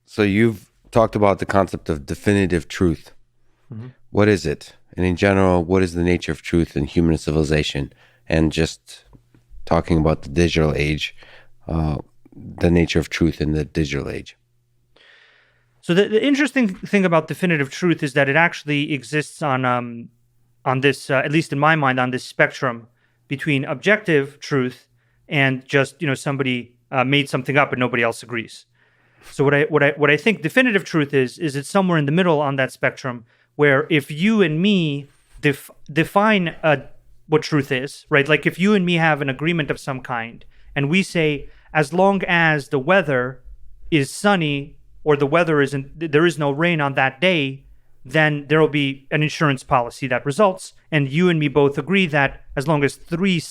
So you've talked about the concept of definitive truth. Mhm. What is it? And in general, what is the nature of truth in human civilization? And just talking about the digital age, the nature of truth in the digital age. So the interesting thing about definitive truth is that it actually exists on this, at least in my mind, on this spectrum between objective truth and just somebody made something up and nobody else agrees. So what I think definitive truth is it's somewhere in the middle on that spectrum, where if you and me define what truth is, right? Like if you and me have an agreement of some kind, and we say as long as the weather is sunny or the weather there is no rain on that day, then there will be an insurance policy that results. And you and me both agree that as long as three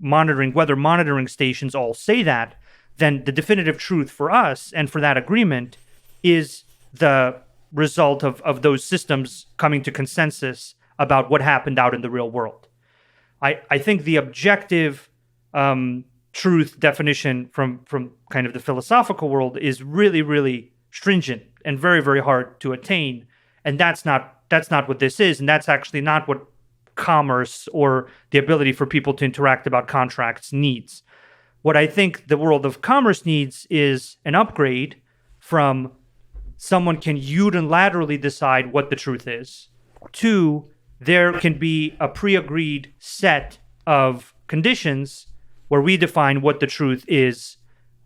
weather monitoring stations all say that, then the definitive truth for us and for that agreement is the result of those systems coming to consensus about what happened out in the real world. I think the objective truth definition from kind of the philosophical world is really, really stringent and very, very hard to attain. And that's not what this is. And that's actually not what commerce or the ability for people to interact about contracts needs. What I think the world of commerce needs is an upgrade from someone can unilaterally decide what the truth is to there can be a pre-agreed set of conditions where we define what the truth is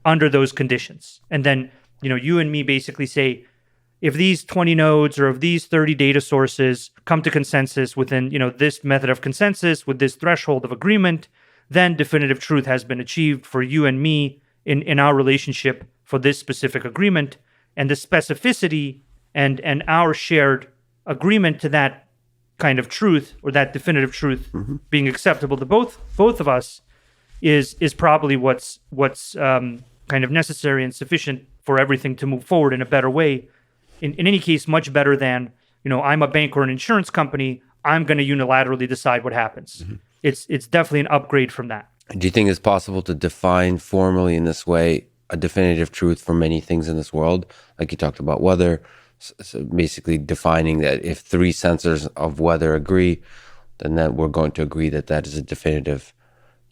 under those conditions. And then, you and me basically say, if these 20 nodes or if these 30 data sources come to consensus within, this method of consensus with this threshold of agreement, then definitive truth has been achieved for you and me in our relationship for this specific agreement. And the specificity and our shared agreement to that kind of truth or that definitive truth being acceptable to both of us is probably what's kind of necessary and sufficient for everything to move forward in a better way. In any case, much better than, I'm a bank or an insurance company, I'm going to unilaterally decide what happens. Mm-hmm. It's definitely an upgrade from that. Do you think it's possible to define formally in this way a definitive truth for many things in this world? Like you talked about weather, so basically defining that if three sensors of weather agree, then that we're going to agree that that is a definitive,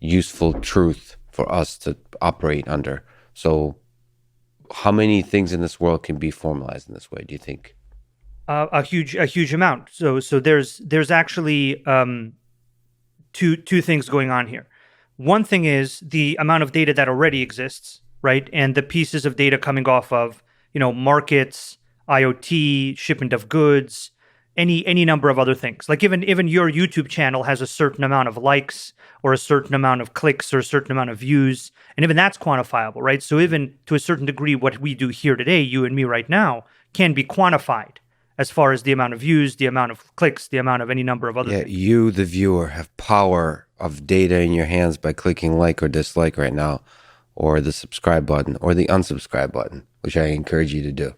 useful truth for us to operate under. So how many things in this world can be formalized in this way, do you think? A huge amount. So there's actually two things going on here. One thing is the amount of data that already exists, right? And the pieces of data coming off of, markets, IoT, shipment of goods, any number of other things. Like even your YouTube channel has a certain amount of likes or a certain amount of clicks or a certain amount of views. And even that's quantifiable, right? So even to a certain degree, what we do here today, you and me right now, can be quantified as far as the amount of views, the amount of clicks, the amount of any number of other things. You, the viewer, have power of data in your hands by clicking like or dislike right now, or the subscribe button or the unsubscribe button, which I encourage you to do.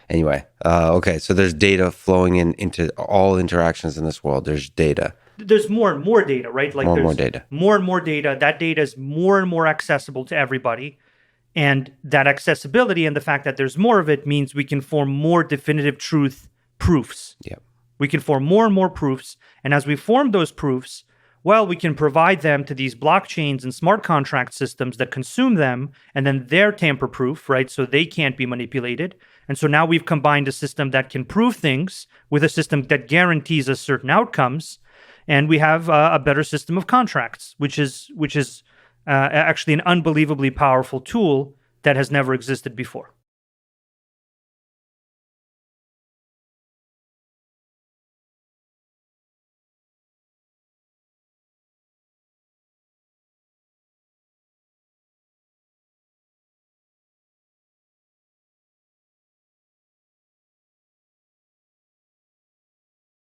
Anyway, okay, so there's data flowing into all interactions in this world. There's data. There's more and more data, right? Like more data. More and more data. That data is more and more accessible to everybody. And that accessibility and the fact that there's more of it means we can form more definitive truth proofs. Yep. We can form more and more proofs. And as we form those proofs, well, we can provide them to these blockchains and smart contract systems that consume them, and then they're tamper-proof, right? So they can't be manipulated. And so now we've combined a system that can prove things with a system that guarantees us certain outcomes, and we have a better system of contracts, which is actually an unbelievably powerful tool that has never existed before.